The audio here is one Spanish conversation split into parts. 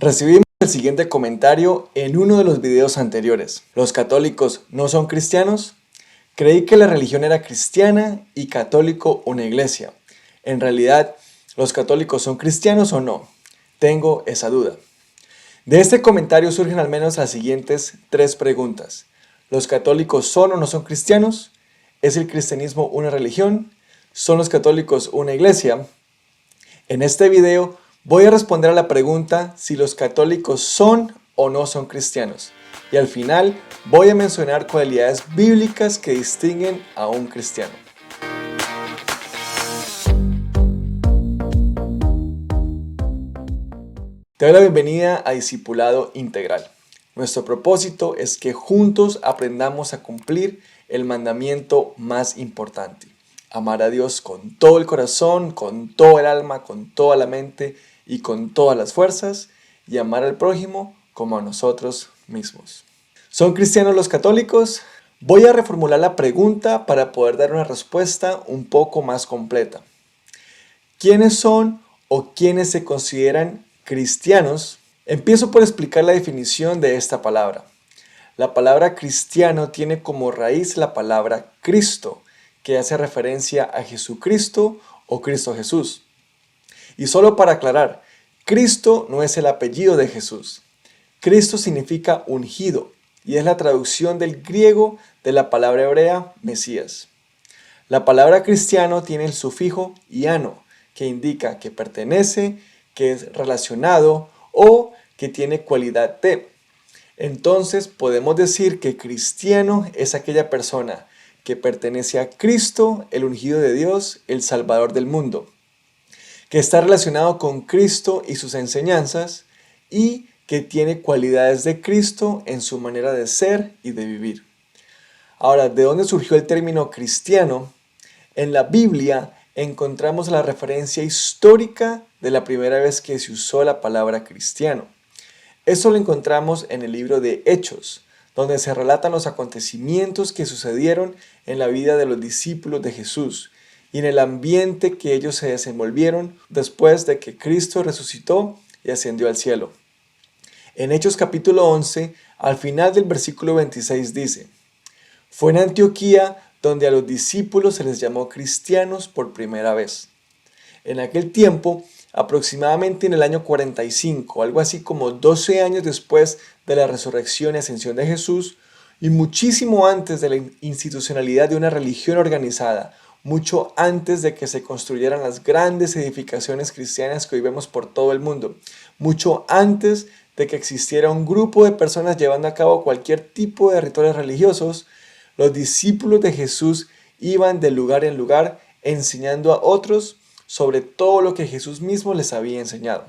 Recibimos el siguiente comentario en uno de los videos anteriores. ¿Los católicos no son cristianos? Creí que la religión era cristiana y católico una iglesia. En realidad, ¿los católicos son cristianos o no? Tengo esa duda. De este comentario surgen al menos las siguientes 3 preguntas. ¿Los católicos son o no son cristianos? ¿Es el cristianismo una religión? ¿Son los católicos una iglesia? En este video voy a responder a la pregunta si los católicos son o no son cristianos. Y al final voy a mencionar cualidades bíblicas que distinguen a un cristiano. Te doy la bienvenida a Discipulado Integral. Nuestro propósito es que juntos aprendamos a cumplir el mandamiento más importante. Amar a Dios con todo el corazón, con todo el alma, con toda la mente y con todas las fuerzas, y amar al prójimo como a nosotros mismos. ¿Son cristianos los católicos? Voy a reformular la pregunta para poder dar una respuesta un poco más completa. ¿Quiénes son o quiénes se consideran cristianos? Empiezo por explicar la definición de esta palabra. La palabra cristiano tiene como raíz la palabra Cristo, que hace referencia a Jesucristo o Cristo Jesús. Y solo para aclarar, Cristo no es el apellido de Jesús. Cristo significa ungido y es la traducción del griego de la palabra hebrea Mesías. La palabra cristiano tiene el sufijo iano, que indica que pertenece, que es relacionado o que tiene cualidad de. Entonces podemos decir que cristiano es aquella persona que pertenece a Cristo, el ungido de Dios, el Salvador del mundo, que está relacionado con Cristo y sus enseñanzas y que tiene cualidades de Cristo en su manera de ser y de vivir. Ahora, ¿de dónde surgió el término cristiano? En la Biblia encontramos la referencia histórica de la primera vez que se usó la palabra cristiano. Eso lo encontramos en el libro de Hechos, donde se relatan los acontecimientos que sucedieron en la vida de los discípulos de Jesús y en el ambiente que ellos se desenvolvieron después de que Cristo resucitó y ascendió al cielo. En Hechos capítulo 11, al final del versículo 26 dice: «Fue en Antioquía donde a los discípulos se les llamó cristianos por primera vez». En aquel tiempo, aproximadamente en el año 45, algo así como 12 años después de la resurrección y ascensión de Jesús, y muchísimo antes de la institucionalidad de una religión organizada, mucho antes de que se construyeran las grandes edificaciones cristianas que hoy vemos por todo el mundo, mucho antes de que existiera un grupo de personas llevando a cabo cualquier tipo de rituales religiosos, los discípulos de Jesús iban de lugar en lugar enseñando a otros sobre todo lo que Jesús mismo les había enseñado.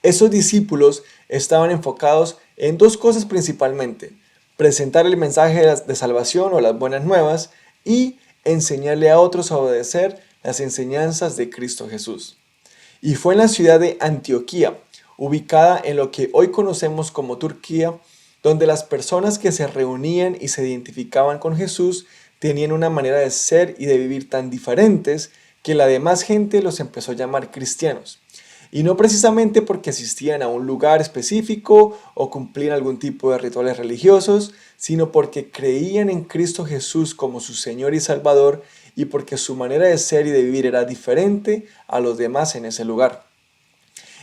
Esos discípulos estaban enfocados en 2 cosas principalmente: presentar el mensaje de salvación o las buenas nuevas y enseñarle a otros a obedecer las enseñanzas de Cristo Jesús. Y fue en la ciudad de Antioquía, ubicada en lo que hoy conocemos como Turquía, donde las personas que se reunían y se identificaban con Jesús tenían una manera de ser y de vivir tan diferentes que la demás gente los empezó a llamar cristianos. Y no precisamente porque asistían a un lugar específico o cumplían algún tipo de rituales religiosos, sino porque creían en Cristo Jesús como su Señor y Salvador y porque su manera de ser y de vivir era diferente a los demás en ese lugar.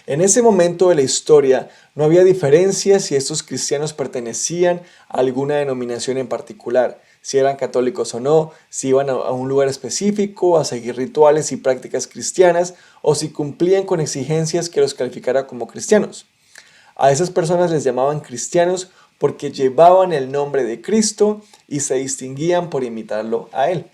En ese momento de la historia no había diferencia si estos cristianos pertenecían a alguna denominación en particular, si eran católicos o no, si iban a un lugar específico a seguir rituales y prácticas cristianas o si cumplían con exigencias que los calificara como cristianos. A esas personas les llamaban cristianos porque llevaban el nombre de Cristo y se distinguían por imitarlo a él.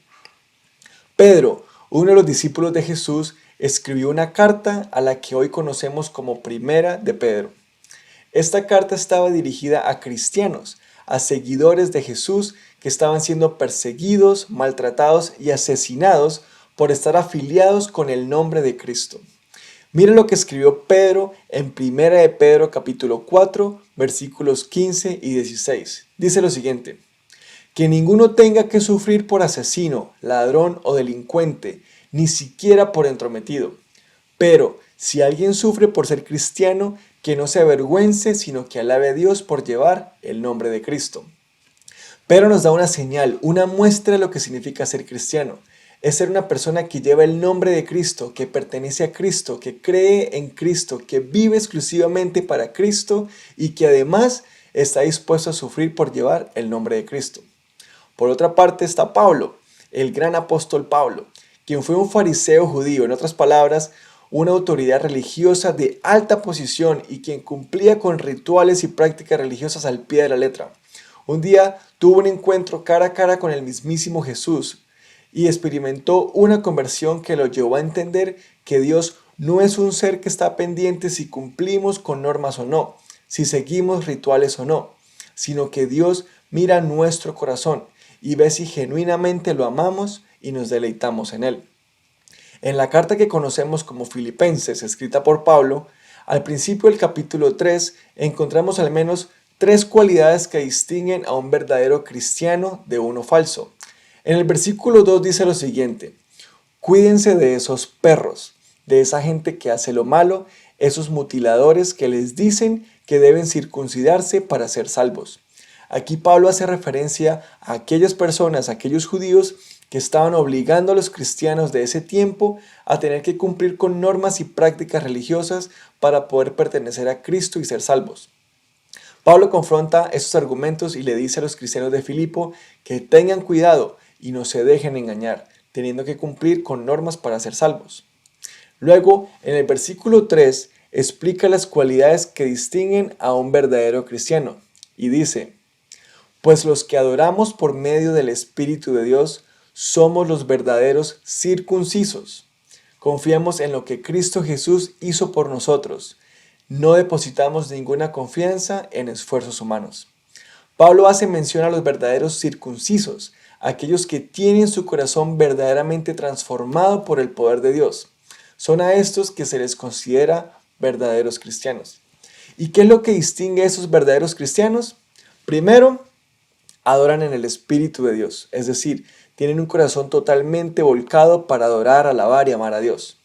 Pedro, uno de los discípulos de Jesús, escribió una carta a la que hoy conocemos como Primera de Pedro. Esta carta estaba dirigida a cristianos, a seguidores de Jesús que estaban siendo perseguidos, maltratados y asesinados por estar afiliados con el nombre de Cristo. Mira lo que escribió Pedro en Primera de Pedro capítulo 4, versículos 15 y 16. Dice lo siguiente: «Que ninguno tenga que sufrir por asesino, ladrón o delincuente, ni siquiera por entrometido. Pero si alguien sufre por ser cristiano, que no se avergüence, sino que alabe a Dios por llevar el nombre de Cristo. Pedro nos da una señal, una muestra de lo que significa ser cristiano. Es ser una persona que lleva el nombre de Cristo, que pertenece a Cristo, que cree en Cristo, que vive exclusivamente para Cristo y que además está dispuesto a sufrir por llevar el nombre de Cristo. Por otra parte está Pablo, el gran apóstol Pablo, quien fue un fariseo judío, en otras palabras, una autoridad religiosa de alta posición y quien cumplía con rituales y prácticas religiosas al pie de la letra. Un día tuvo un encuentro cara a cara con el mismísimo Jesús y experimentó una conversión que lo llevó a entender que Dios no es un ser que está pendiente si cumplimos con normas o no, si seguimos rituales o no, sino que Dios mira nuestro corazón y ve si genuinamente lo amamos y nos deleitamos en él. En la carta que conocemos como Filipenses, escrita por Pablo, al principio del capítulo 3 encontramos al menos 3 cualidades que distinguen a un verdadero cristiano de uno falso. En el versículo 2 dice lo siguiente: cuídense de esos perros, de esa gente que hace lo malo, esos mutiladores que les dicen que deben circuncidarse para ser salvos. Aquí Pablo hace referencia a aquellas personas, a aquellos judíos que estaban obligando a los cristianos de ese tiempo a tener que cumplir con normas y prácticas religiosas para poder pertenecer a Cristo y ser salvos. Pablo confronta esos argumentos y le dice a los cristianos de Filipo que tengan cuidado y no se dejen engañar, teniendo que cumplir con normas para ser salvos. Luego, en el versículo 3, explica las cualidades que distinguen a un verdadero cristiano y dice: pues los que adoramos por medio del Espíritu de Dios somos los verdaderos circuncisos. Confiamos en lo que Cristo Jesús hizo por nosotros. No depositamos ninguna confianza en esfuerzos humanos. Pablo hace mención a los verdaderos circuncisos, aquellos que tienen su corazón verdaderamente transformado por el poder de Dios. Son a estos que se les considera verdaderos cristianos. ¿Y qué es lo que distingue a esos verdaderos cristianos? Primero, adoran en el Espíritu de Dios, es decir, tienen un corazón totalmente volcado para adorar, alabar y amar a Dios.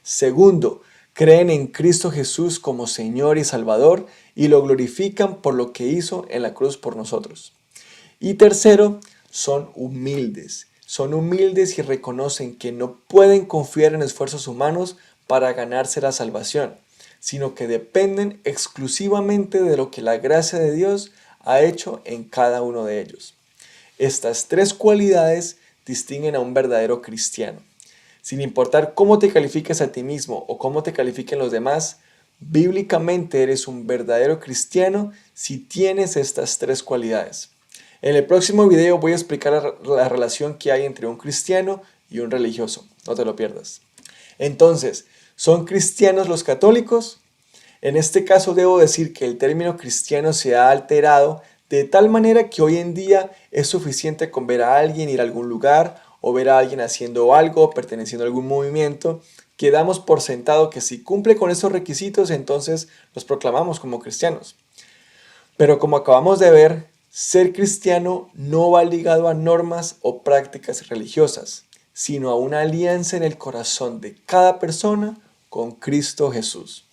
Segundo, creen en Cristo Jesús como Señor y Salvador y lo glorifican por lo que hizo en la cruz por nosotros. Y tercero, son humildes y reconocen que no pueden confiar en esfuerzos humanos para ganarse la salvación, sino que dependen exclusivamente de lo que la gracia de Dios ha hecho en cada uno de ellos. Estas 3 cualidades distinguen a un verdadero cristiano. Sin importar cómo te califiques a ti mismo o cómo te califiquen los demás, bíblicamente eres un verdadero cristiano si tienes estas 3 cualidades. En el próximo video voy a explicar la relación que hay entre un cristiano y un religioso. No te lo pierdas. Entonces, ¿son cristianos los católicos? En este caso debo decir que el término cristiano se ha alterado de tal manera que hoy en día es suficiente con ver a alguien ir a algún lugar o ver a alguien haciendo algo, perteneciendo a algún movimiento, que damos por sentado que si cumple con esos requisitos entonces los proclamamos como cristianos. Pero como acabamos de ver, ser cristiano no va ligado a normas o prácticas religiosas, sino a una alianza en el corazón de cada persona con Cristo Jesús.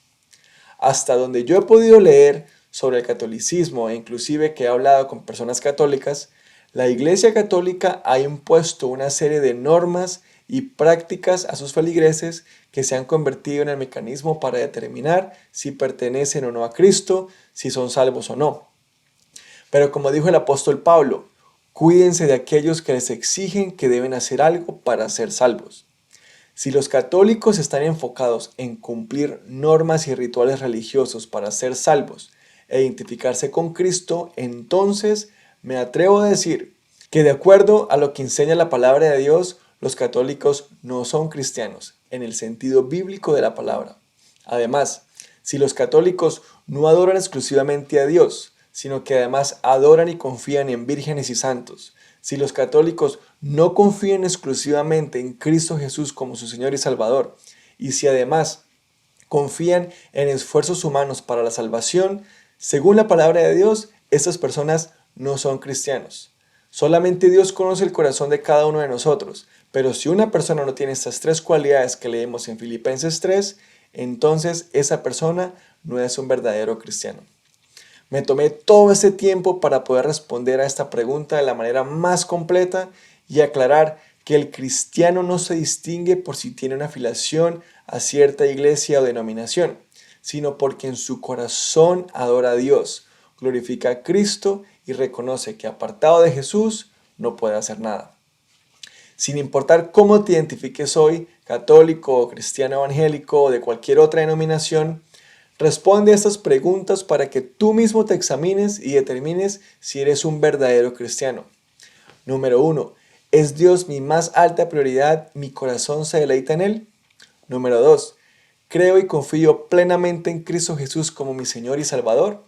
Hasta donde yo he podido leer sobre el catolicismo e inclusive que he hablado con personas católicas, la Iglesia Católica ha impuesto una serie de normas y prácticas a sus feligreses que se han convertido en el mecanismo para determinar si pertenecen o no a Cristo, si son salvos o no. Pero como dijo el apóstol Pablo, cuídense de aquellos que les exigen que deben hacer algo para ser salvos. Si los católicos están enfocados en cumplir normas y rituales religiosos para ser salvos e identificarse con Cristo, entonces me atrevo a decir que de acuerdo a lo que enseña la palabra de Dios, los católicos no son cristianos en el sentido bíblico de la palabra. Además, si los católicos no adoran exclusivamente a Dios, sino que además adoran y confían en vírgenes y santos, si los católicos no confían exclusivamente en Cristo Jesús como su Señor y Salvador, y si además confían en esfuerzos humanos para la salvación, según la palabra de Dios, estas personas no son cristianos. Solamente Dios conoce el corazón de cada uno de nosotros, pero si una persona no tiene estas 3 cualidades que leemos en Filipenses 3, entonces esa persona no es un verdadero cristiano. Me tomé todo ese tiempo para poder responder a esta pregunta de la manera más completa y aclarar que el cristiano no se distingue por si tiene una afiliación a cierta iglesia o denominación, sino porque en su corazón adora a Dios, glorifica a Cristo y reconoce que apartado de Jesús no puede hacer nada. Sin importar cómo te identifiques hoy, católico, cristiano evangélico o de cualquier otra denominación, responde a estas preguntas para que tú mismo te examines y determines si eres un verdadero cristiano. Número 1. ¿Es Dios mi más alta prioridad? ¿Mi corazón se deleita en Él? Número 2. ¿Creo y confío plenamente en Cristo Jesús como mi Señor y Salvador?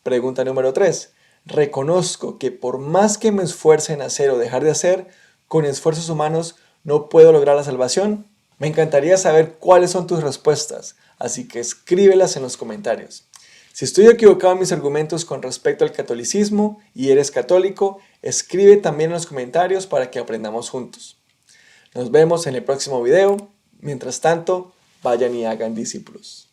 Pregunta número 3. ¿Reconozco que por más que me esfuerce en hacer o dejar de hacer, con esfuerzos humanos no puedo lograr la salvación? Me encantaría saber cuáles son tus respuestas, así que escríbelas en los comentarios. Si estoy equivocado en mis argumentos con respecto al catolicismo y eres católico, escribe también en los comentarios para que aprendamos juntos. Nos vemos en el próximo video. Mientras tanto, vayan y hagan discípulos.